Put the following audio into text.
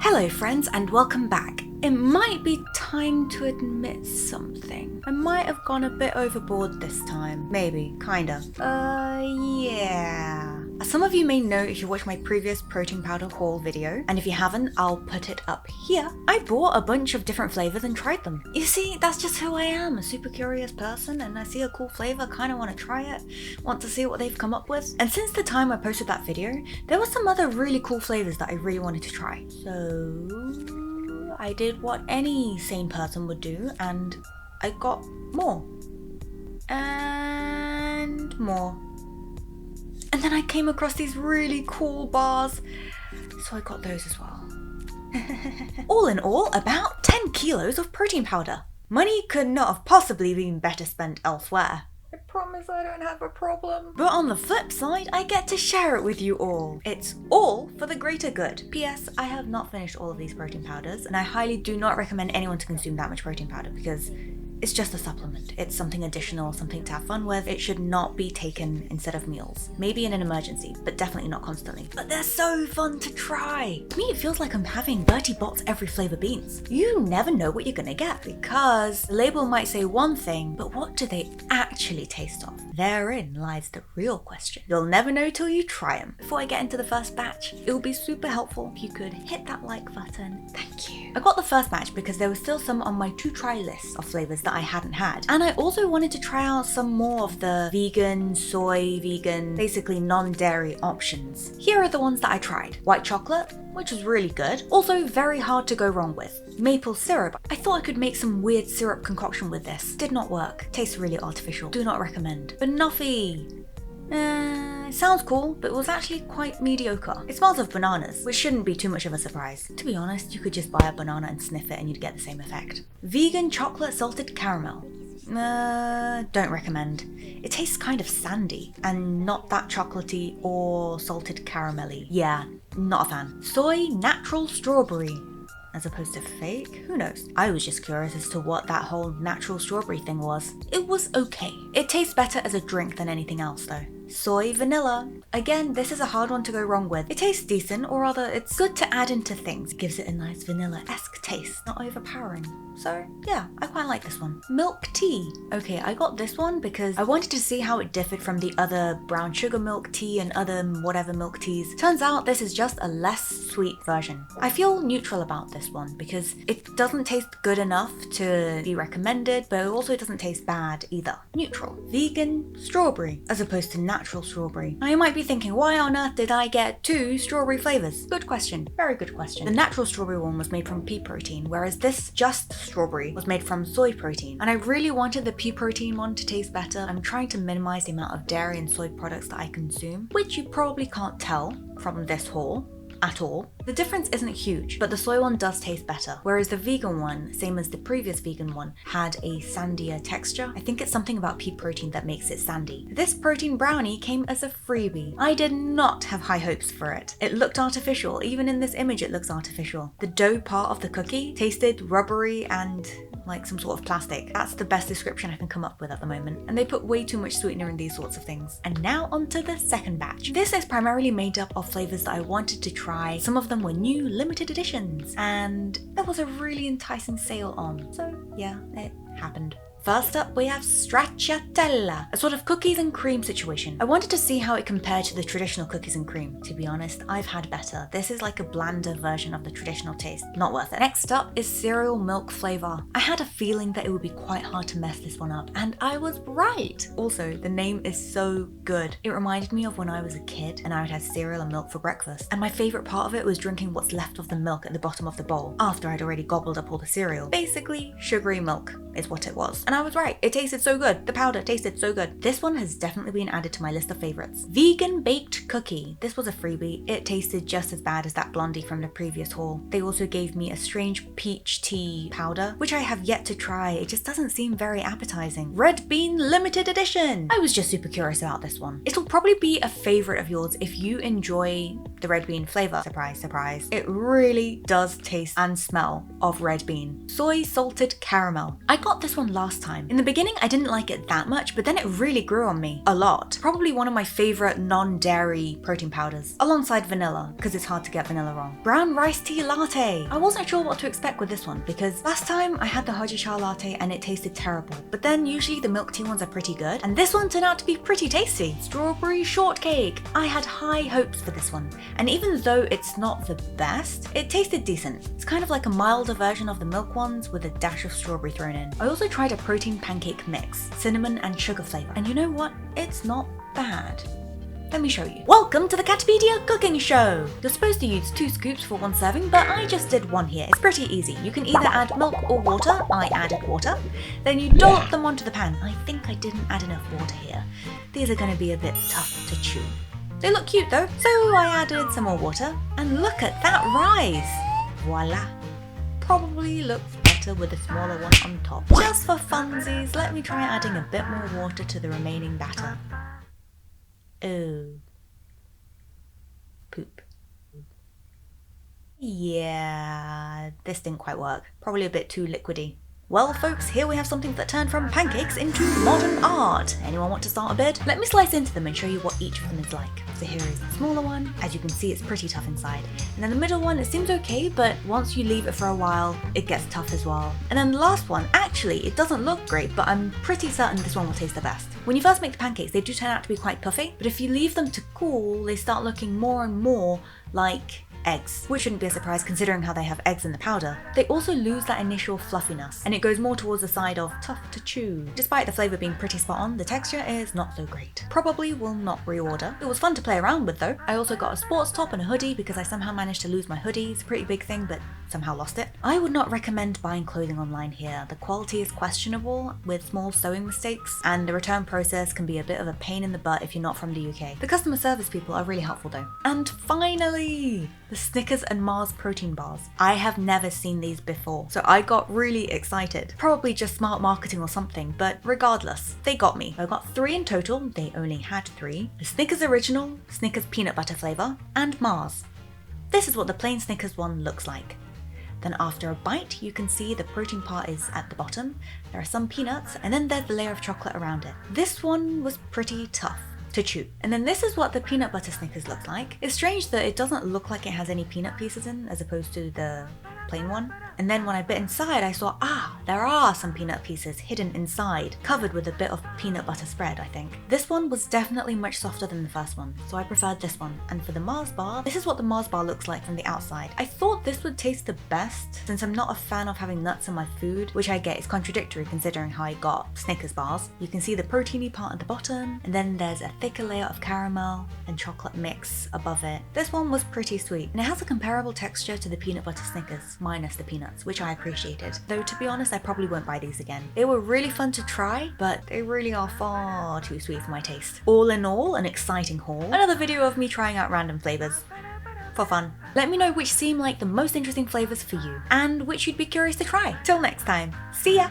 Hello friends and welcome back. It might be time to admit something. I might have gone a bit overboard this time. Maybe, kinda. Yeah. As some of you may know if you watched my previous protein powder haul video, and if you haven't, I'll put it up here. I bought a bunch of different flavors and tried them. You see, that's just who I am, a super curious person, and I see a cool flavor, kinda wanna try it, want to see what they've come up with. And since the time I posted that video, there were some other really cool flavors that I really wanted to try. So I did what any sane person would do, and I got more. And more. And then I came across these really cool bars, so I got those as well. All in all, about 10 kilos of protein powder. Money could not have possibly been better spent elsewhere. I promise I don't have a problem. But on the flip side, I get to share it with you all. It's all for the greater good. P.S. I have not finished all of these protein powders, and I highly do not recommend anyone to consume that much protein powder because it's just a supplement. It's something additional, something to have fun with. It should not be taken instead of meals. Maybe in an emergency, but definitely not constantly. But they're so fun to try. To me, it feels like I'm having Bertie Bott's every flavor beans. You never know what you're gonna get because the label might say one thing, but what do they actually taste of? Therein lies the real question. You'll never know till you try them. Before I get into the first batch, it would be super helpful if you could hit that like button. Thank you. I got the first batch because there was still some on my to try list of flavors that I hadn't had. And I also wanted to try out some more of the vegan, soy, vegan, basically non-dairy options. Here are the ones that I tried. White chocolate, which was really good. Also very hard to go wrong with. Maple syrup. I thought I could make some weird syrup concoction with this. Did not work. Tastes really artificial. Do not recommend. Banoffee. It sounds cool, but it was actually quite mediocre. It smells of bananas, which shouldn't be too much of a surprise. To be honest, you could just buy a banana and sniff it and you'd get the same effect. Vegan chocolate salted caramel. Don't recommend. It tastes kind of sandy and not that chocolatey or salted caramelly. Yeah, not a fan. Soy natural strawberry. As opposed to fake? Who knows? I was just curious as to what that whole natural strawberry thing was. It was okay. It tastes better as a drink than anything else though. Soy vanilla. Again, this is a hard one to go wrong with. It tastes decent, or rather, it's good to add into things. It gives it a nice vanilla-esque taste, not overpowering. So yeah, I quite like this one. Milk tea. Okay, I got this one because I wanted to see how it differed from the other brown sugar milk tea and other whatever milk teas. Turns out this is just a less sweet version. I feel neutral about this one because it doesn't taste good enough to be recommended, but it also doesn't taste bad either. Neutral. Vegan strawberry as opposed to natural strawberry. Now you might be thinking, why on earth did I get 2 strawberry flavors? Good question. Very good question. The natural strawberry one was made from pea protein, whereas this just strawberry was made from soy protein. And I really wanted the pea protein one to taste better. I'm trying to minimize the amount of dairy and soy products that I consume, which you probably can't tell from this haul at all. The difference isn't huge, but the soy one does taste better, whereas the vegan one, same as the previous vegan one, had a sandier texture. I think it's something about pea protein that makes it sandy. This protein brownie came as a freebie. I did not have high hopes for it. It looked artificial. Even in this image, it looks artificial. The dough part of the cookie tasted rubbery and like some sort of plastic. That's the best description I can come up with at the moment. And they put way too much sweetener in these sorts of things. And now onto the second batch. This is primarily made up of flavors that I wanted to try. Some of them were new limited editions and there was a really enticing sale on. So yeah, it happened. First up, we have stracciatella, a sort of cookies and cream situation. I wanted to see how it compared to the traditional cookies and cream. To be honest, I've had better. This is like a blander version of the traditional taste. Not worth it. Next up is cereal milk flavor. I had a feeling that it would be quite hard to mess this one up, and I was right. Also, the name is so good. It reminded me of when I was a kid and I would have cereal and milk for breakfast. And my favorite part of it was drinking what's left of the milk at the bottom of the bowl after I'd already gobbled up all the cereal. Basically, sugary milk is what it was. And I was right, it tasted so good. The powder tasted so good. This one has definitely been added to my list of favorites. Vegan baked cookie. This was a freebie. It tasted just as bad as that blondie from the previous haul. They also gave me a strange peach tea powder, which I have yet to try. It just doesn't seem very appetizing. Red bean limited edition. I was just super curious about this one. It'll probably be a favorite of yours if you enjoy the red bean flavor. Surprise, surprise. It really does taste and smell of red bean. Soy salted caramel. I got this one last time. In the beginning, I didn't like it that much, but then it really grew on me. A lot. Probably one of my favorite non-dairy protein powders. Alongside vanilla, because it's hard to get vanilla wrong. Brown rice tea latte. I wasn't sure what to expect with this one, because last time I had the hojicha latte and it tasted terrible. But then usually the milk tea ones are pretty good, and this one turned out to be pretty tasty. Strawberry shortcake. I had high hopes for this one, and even though it's not the best, it tasted decent. It's kind of like a milder version of the milk ones with a dash of strawberry thrown in. I also tried a protein pancake mix, cinnamon and sugar flavor, and you know what? It's not bad. Let me show you. Welcome to the Catapedia cooking show! You're supposed to use 2 scoops for 1 serving, but I just did 1 here. It's pretty easy. You can either add milk or water. I added water. Then you dollop them onto the pan. I think I didn't add enough water here. These are going to be a bit tough to chew. They look cute though, so I added some more water. And look at that rise! Voila! Probably looks better with a smaller one on top. Just for funsies, let me try adding a bit more water to the remaining batter. Oh. Poop. Yeah, this didn't quite work. Probably a bit too liquidy. Well folks, here we have something that turned from pancakes into modern art. Anyone want to start a bid? Let me slice into them and show you what each of them is like. So here is the smaller one. As you can see, it's pretty tough inside. And then the middle one, it seems okay, but once you leave it for a while, it gets tough as well. And then the last one, actually, it doesn't look great, but I'm pretty certain this one will taste the best. When you first make the pancakes, they do turn out to be quite puffy, but if you leave them to cool, they start looking more and more like eggs, which shouldn't be a surprise considering how they have eggs in the powder. They also lose that initial fluffiness, and it goes more towards the side of tough to chew. Despite the flavour being pretty spot on, the texture is not so great. Probably will not reorder. It was fun to play around with though. I also got a sports top and a hoodie because I somehow managed to lose my hoodie. It's a pretty big thing, but somehow lost it. I would not recommend buying clothing online here. The quality is questionable with small sewing mistakes, and the return process can be a bit of a pain in the butt if you're not from the UK. The customer service people are really helpful though. And finally, the Snickers and Mars protein bars. I have never seen these before, so I got really excited. Probably just smart marketing or something, but regardless, they got me. I got 3 in total, they only had 3. The Snickers Original, Snickers Peanut Butter flavour, and Mars. This is what the plain Snickers one looks like. Then after a bite, you can see the protein part is at the bottom. There are some peanuts, and then there's the layer of chocolate around it. This one was pretty tough to chew. And then this is what the peanut butter Snickers looks like. It's strange that it doesn't look like it has any peanut pieces in as opposed to the plain one. And then when I bit inside, I saw, there are some peanut pieces hidden inside, covered with a bit of peanut butter spread, I think. This one was definitely much softer than the first one, so I preferred this one. And for the Mars bar, this is what the Mars bar looks like from the outside. I thought this would taste the best, since I'm not a fan of having nuts in my food, which I get is contradictory considering how I got Snickers bars. You can see the proteiny part at the bottom, and then there's a thicker layer of caramel and chocolate mix above it. This one was pretty sweet, and it has a comparable texture to the peanut butter Snickers, minus the peanuts, which I appreciated. Though to be honest, I probably won't buy these again. They were really fun to try, but they really are far too sweet for my taste. All in all, an exciting haul. Another video of me trying out random flavors. For fun. Let me know which seem like the most interesting flavors for you, and which you'd be curious to try. Till next time, see ya!